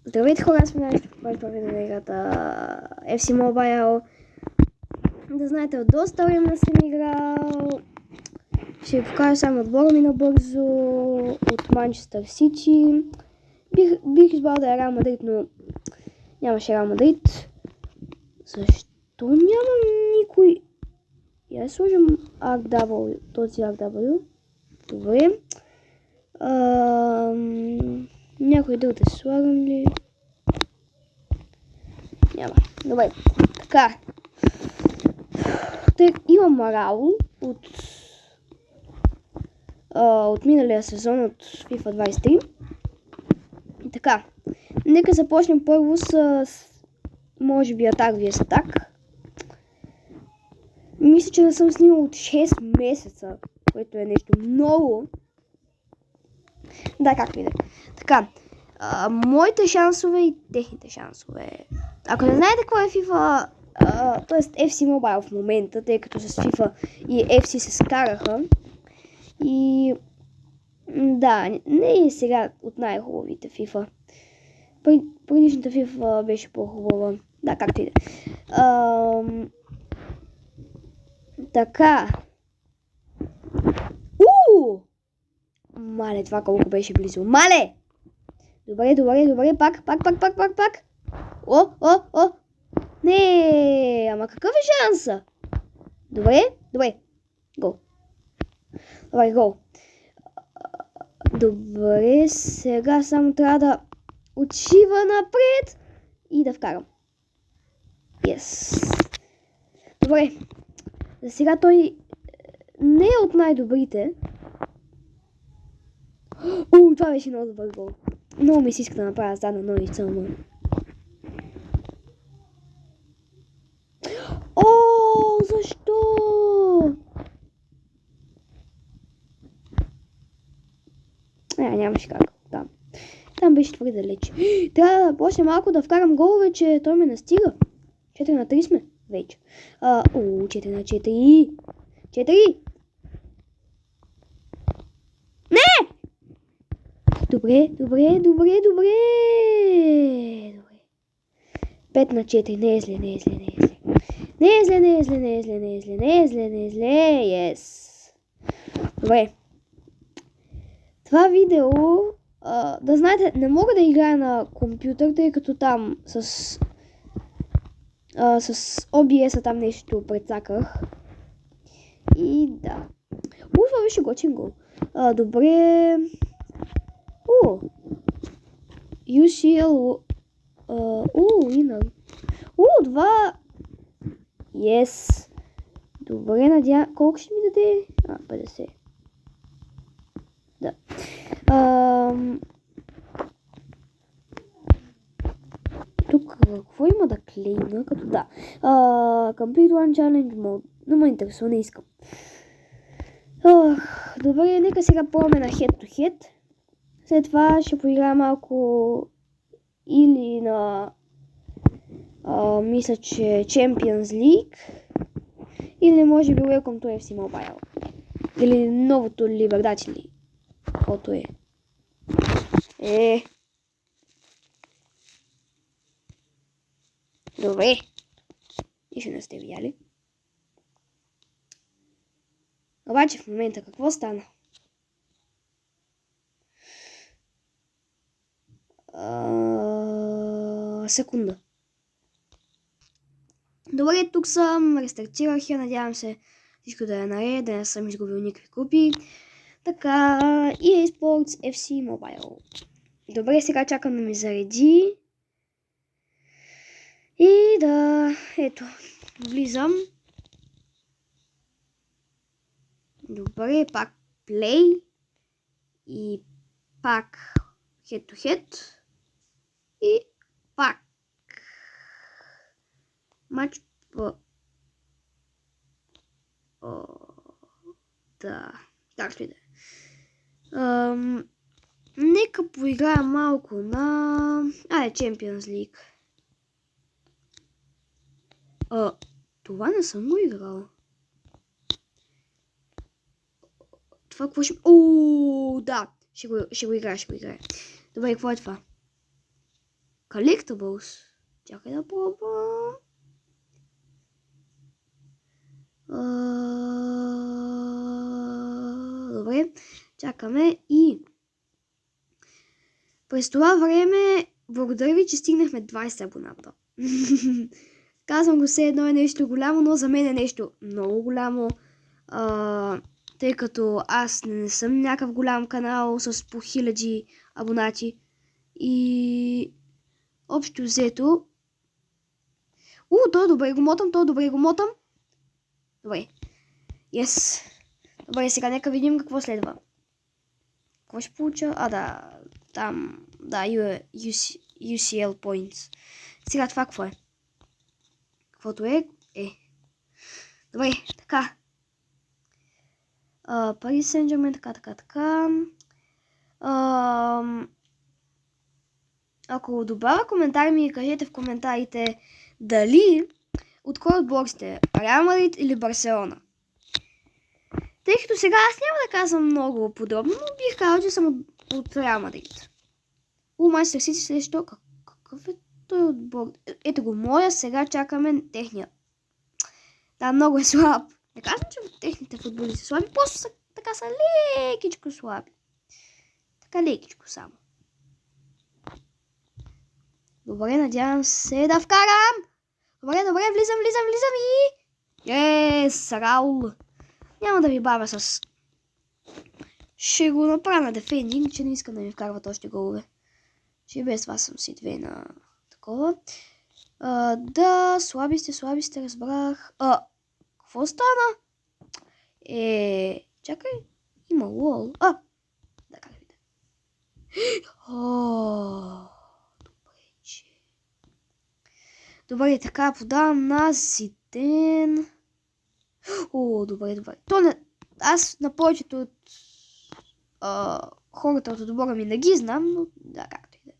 Здравейте хора, аз сме нещо по-добре на играта FC Mobile. Да знаете, от доста време съм играл. Ще ви покажа само отбора ми набързо от Манчестър Сити. Бих избрал да е Реал Мадрид, но нямаше Реал Мадрид. Защо няма никой? Я сложим RW, този RW. Добре. Някой друг да слагам ли? Няма. Добре. Така. Имам Раул от миналия сезон, от FIFA 23. И така. Нека започнем първо с може би атак vs атак. Мисля, че не съм снимал от 6 месеца, което е нещо много. Да, както и да е. Така. Моите шансове и техните шансове. Ако не знаете какво е FIFA, т.е. FC Mobile в момента, тъй като с FIFA и FC се скараха. И да, не е сега от най-хубавите FIFA. Предишната FIFA беше по-хубава. Да, както и да е. Така. Мале, това колко беше близо. Мале! Добре. Пак. О! Не, ама какъв е шанса? Добре. Гол. Добре, гол. Добре, сега само трябва да отшива напред и да вкарам. Yes. Добре. За сега той не е от най-добрите. Това беше много добър гол. Много ми се иска да направя задна ножица, но... Защо? Нямаше как. Там беше твърде далеч. Трябва да почне малко да вкарам голове, че той ме настига. 4 на 3 сме вече. 4 на 4. 4! Не! Добре. 5 на 4. Не е зле. Не е зле. Yes. Добре. Това видео, да знаете, не мога да играя на компютър, тъй като там с OBS-а там нещо прецаках. И да. Това беше готин гол. Добре. UCL. Winner. 2. Yes. Добре, надявам. Колко ще ми даде? 50. Да. Тук какво има да клейна? Като да. Complete One Challenge Mode. Но ме интересува, не искам. Добре, нека сега пробваме на Head to Head. След това ще поиграя малко или на мисля, че Champions League, или може би Welcome to FC Mobile, или новото Liberty League, каквото е. Добре. Нищо не сте видяли. Обаче в момента какво стана? Секунда. Добре, тук съм, рестартирах я, надявам се всичко да е наред, да не съм изгубил никакви купи. Така, EA Sports FC Mobile. Добре, сега чакам да ми зареди. И да, ето, влизам. Добре, пак Play. И пак Head to Head. И пак матч по... Да, так ще да е. Нека поиграя малко на... Champions League. Това не съм го играл. Това какво ще... Да, ще го играя. Добре, какво е това? Collectibles. Чакай да пробвам. Добре, чакаме и през това време благодаря ви, че стигнахме 20 абоната. Казвам го все едно е нещо голямо, но за мен е нещо много голямо, тъй като аз не съм някакъв голям канал с по 1000 абонати и общо взето то добре го мотам, Добре. Yes. Добре, сега нека видим какво следва. Какво ще получа? Там, UCL points. Сега това какво е? Каквото е. Добре, така. Paris Saint-Germain, така. Ако добавя коментари ми, кажете в коментарите дали от кой отбор сте? Реал Мадрид или Барселона? Тъй като сега аз няма да казвам много подробно, но бих казал, че съм от Реал Мадрид. Манчестър Сити срещу какъв е той отбор? Ето го моя, сега чакаме техния. Да, много е слаб. Не казвам, че техните футболи са слаби, просто са лекичко слаби. Така лекичко само. Добре, надявам се да вкарам. Добре, влизам и... Раул. Няма да ви бавя с... Ще го направя на дефендинг, че не искам да ми вкарват още голове. Че без това съм си две на такова. Слаби сте, разбрах. Какво стана? Чакай. Има лол. Да, как видя. Добре, така подавам на Зиден. Добре. Аз на повечето от хората от отбора ми не ги знам, но да, както и да.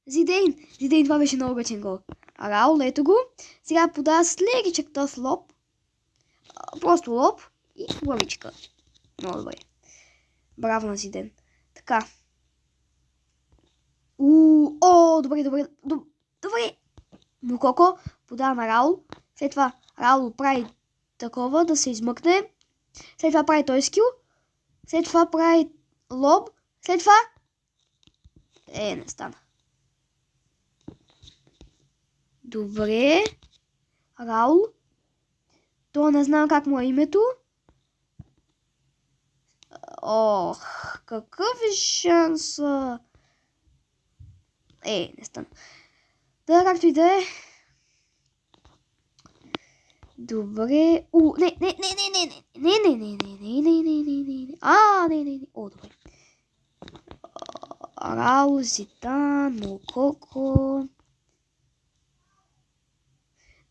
Зиден, това беше много гъчен гол. Раул, ето го. Сега подава с лекичък тъс лоб. Просто лоб и главичка. Много добре. Браво на Зиден. Така. Добре. Мукоко подава на Раул. След това Раул прави такова да се измъкне. След това прави той скил. След това прави лоб. След това... не стана. Добре. Раул. То не знам как му е името. Какъв е шанс? Не стана. Да, както и да е. Добре. Не. Добре. Раул, Зидан, Мукоко.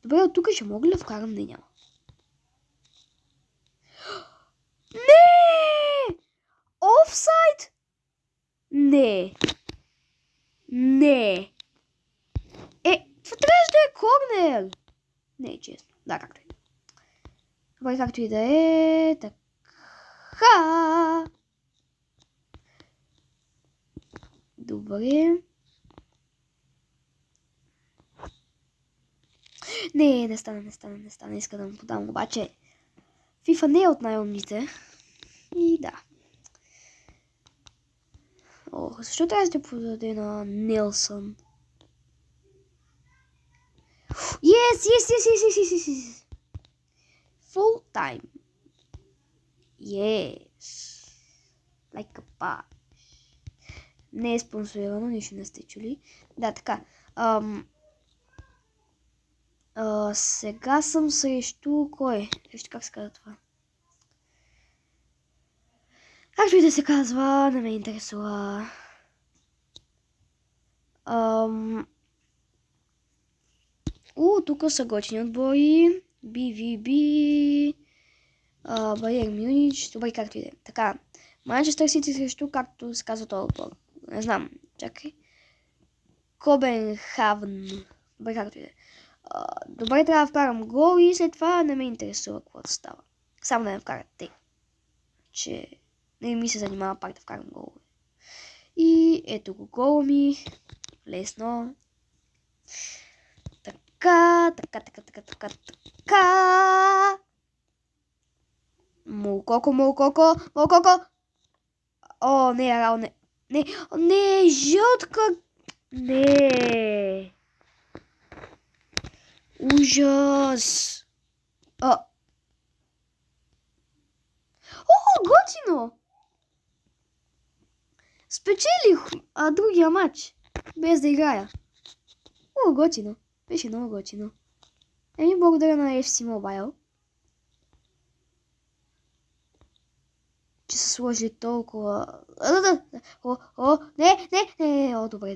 Добре, от тук ще мога ли да вкарам? Не, няма. Не! Офсайд? Не. Това трябваше да е корнер. Не е честно. Да, както и да е. Добре, както и да е. Така. Добре. Не стана. Иска да му подам, обаче FIFA не е от най-умните. И да. Защо трябва да подаде на Нелсън? Yes! Full time. Yes. Like a boss. Не е спонсорирано, нищо не сте чули. Да, така. Сега съм срещу... Кой? Срещу как се казва това? Както и да се казва, не ме интересува. Тук са готини отбори. BVB. Байер Мюнич. Добре, както и да е. Така. Манчестър Сити срещу, както се казва този отбор. Не знам. Чакай. Копенхаген. Добре, както и да е. Добре, трябва да вкарам гол и след това не ме интересува какво става. Само да ме вкарат те. Че не ми се занимава пак да вкарам голове. И ето го гола ми. Лесно. Така. Молкоко. О, не, Арал, не. Не, жълтка. Не. Ужас. О, готино. Спечелих другия матч. Без да играя. Готино. Беше много готино. Благодаря на FC Mobile, че са сложили толкова... Не. Добре.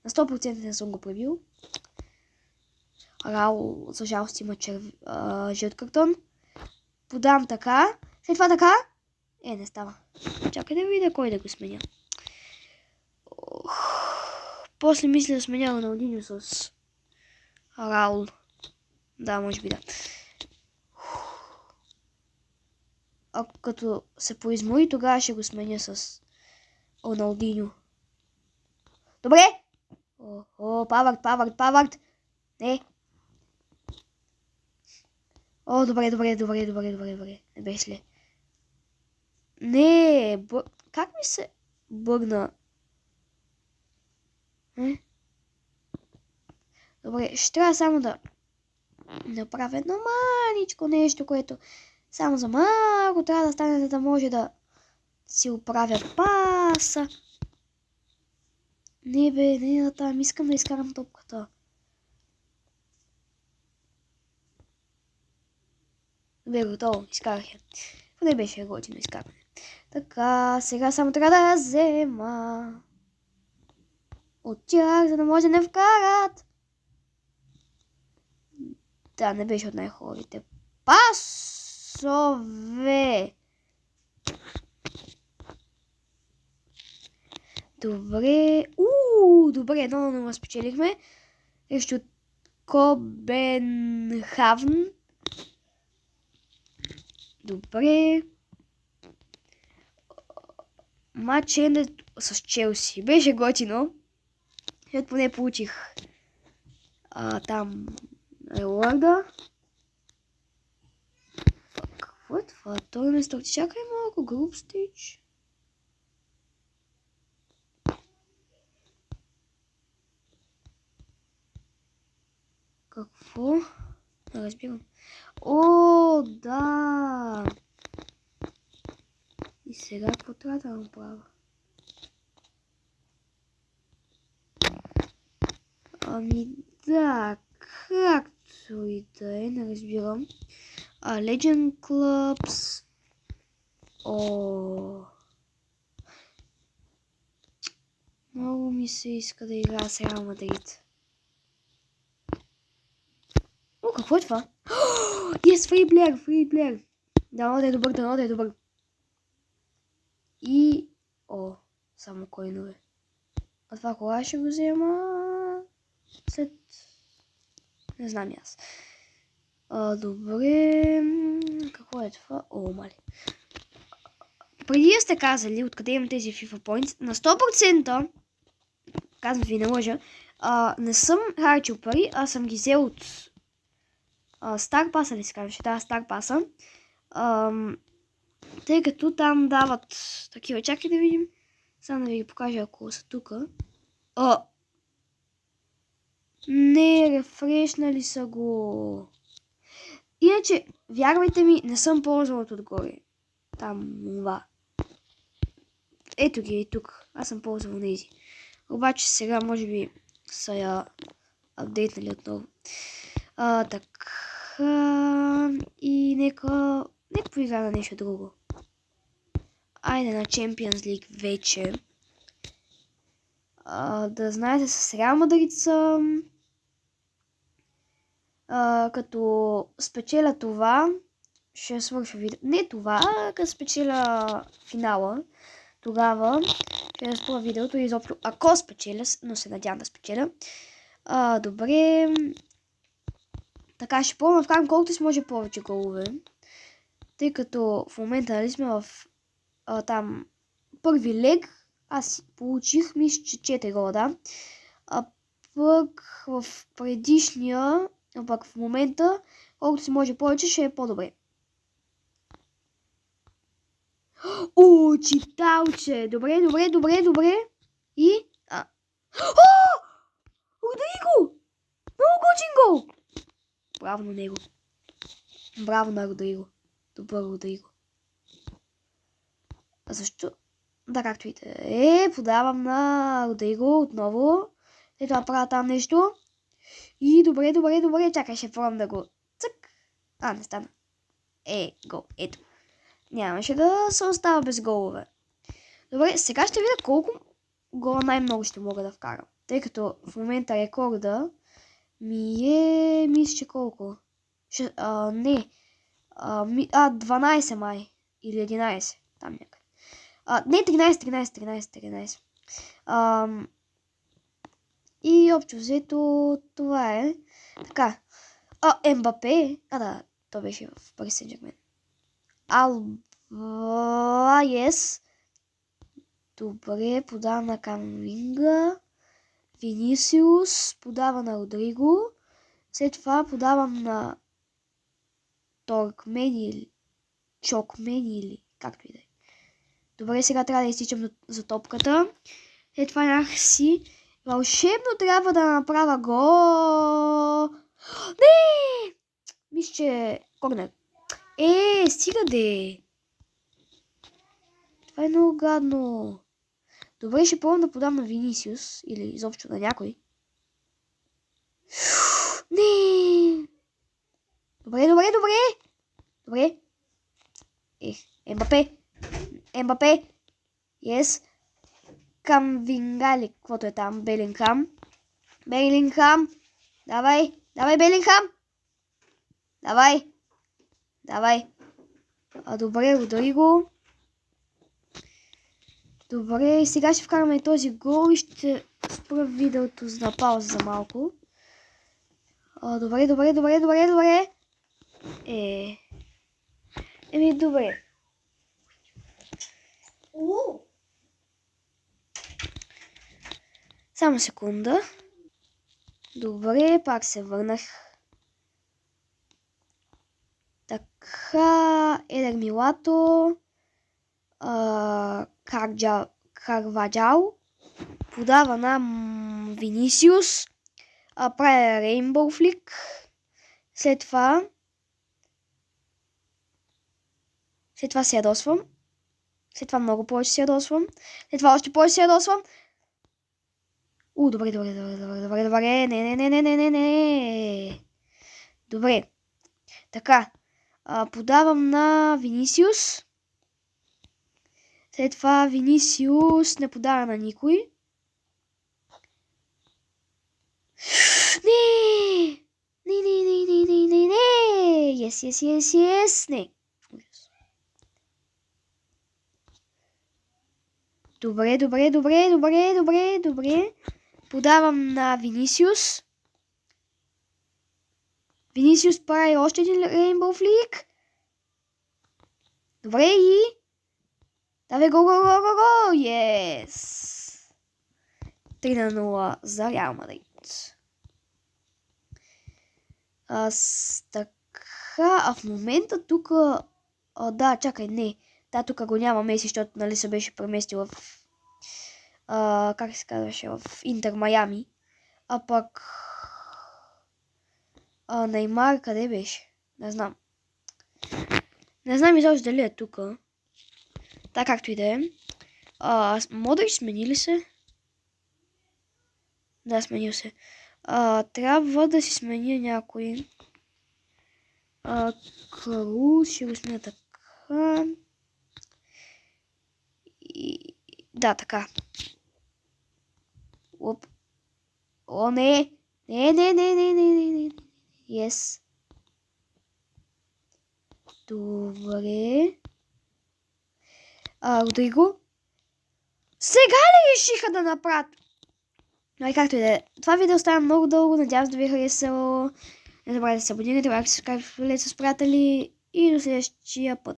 На 100% не съм го пребил. Рао, за жалост, има жълт картон. Подам така. След това така. Не става. Чакай да видя кой да го сменя. После мисля да сменя Роналдиньо с Раул. Да, може би да. А като се поизмори, тогава ще го сменя с Роналдиньо. Добре! Павард. Не. Добре. Не беше ли? Не, как ми се бъгна? Добре, ще трябва само да направя едно маничко нещо, което само за малко трябва да стане, за да може да си оправя паса. Не, там искам да изкарам топката. Добре, готово, изкарах я. Не беше готино изкарване. Така, сега само трябва да я взема от тях, за да може да не вкарат. Да, не беше от най-хубавите пасове. Добре. Добре, 1-0 спечелихме. Срещу Копенхаген. Добре. Матч с Челси. Беше готино. След поне получих там рeward-а. Какво е това? Той место. Чакай малко. Group Stage. Какво? Не разбирам. Да. И сега какво трябва да направя? Да, както и да е, не разбирам. Legend Clubs. Много ми се иска да играя с Реал Мадрид. Какво е това? Free Blair. Да, да е добър. И... само койнове. А това кога ще го взема? След... Не знам и аз. Добре... Какво е това? Мали. Преди сте казали откъде имам тези FIFA Points, на 100%, казвам ви, не лъжа, не съм харчил пари, а съм ги взел от Star Pass, ли се казваше? Да, Star Pass. Тъй като там дават такива. Чакай да видим. Само да ви ги покажа, ако са тук. Не, рефрешнали са го. Иначе, вярвайте ми, не съм ползвал от отгоре. Там, това. Ето ги и тук. Аз съм ползвал тези. Обаче сега, може би, са я апдейтнали отново. Така. И нека поигра на нещо друго. Айде на Champions League вече. Да знаете, с Реал Мадрид съм. Като спечеля това, ще свърша видео. Не това, като спечеля финала, тогава ще разпора видеото и изобщо, ако спечеля, но се надявам да спечеля. Добре. Така, ще пробвам да вкарам колкото си може повече голове. Тъй като в момента нали сме в там първи лег, аз получих, мисля, че 4 гола, да. А пък в предишния, а пък в момента, колкото се може повече, ще е по-добре. О, читалче! Добре. И... Родриго! Много готин гол! Браво на него. Браво на Родриго. Добър Родриго. А защо? Да, както и да е. Подавам на Родриго отново. След това правя там нещо. И добре. Чакай, ще пробвам да го... Цък. Не стана. Гол. Ето. Нямаше да се остава без голове. Добре, сега ще видя колко гола най-много ще мога да вкарам. Тъй като в момента рекорда ми е... Мисля, че колко? 12 май. Или 11. Там някъде. Не, 13. И общо взето това е. Така. Ембапе. Да, то беше в Пари Сен-Жермен. Yes. Добре, подава на Камавинга. Винисиус подава на Родриго. След това подавам на Торкмен или Чокмен или както и да е. Добре, сега трябва да изтичам за топката. След това някакси вълшебно трябва да направя гол. Не! Мисля, че корнер. Стига де! Това е много гадно. Добре, ще пробвам да подам на Винисиус или изобщо на някой. Не! Добре. Ембапе. Yes. Камвингали, каквото е там. Белингхам. Давай, Белингхам. Давай. Добре, Родриго. Добре, сега ще вкараме този гол и ще спра видеото на пауза за малко. Добре. Добре. Само секунда. Добре, пак се върнах. Така, Едер Милато. Карваджал. Подава на Винисиус. Правя Рейнбоу флик. След това се ядосвам. След това много повече се ядосвам. След това още повече се ядосвам. Добре. Не. Добре. Така. Подавам на Винисиус. След това Винисиус не подава на никой. Не. Yes. Не. Добре. Подавам на Винисиус. Винисиус прави още един Рейнбоу флик. Добре и... Давай гол! Yes! 3-0 за Реал Мадрид. Така, в момента тук... Да, чакай, не. Да, тук го няма Меси, защото нали се беше преместил в... как се казваше? В Интер Майами. А пък... Неймар къде беше? Не знам. Не знам изобщо дали е тук. Така, както и да е. Модрич смени ли се? Да, сменил се. Трябва да си сменя някой. Круз, ще го сменя така. Да, така. Не. Yes. Добре. Родриго. Сега ли решиха да направят? И както и да е. Това видео става много дълго. Надявам се да ви е харесало. Не забравяйте да се абонирате, лайк, subscribe с приятели и до следващия път.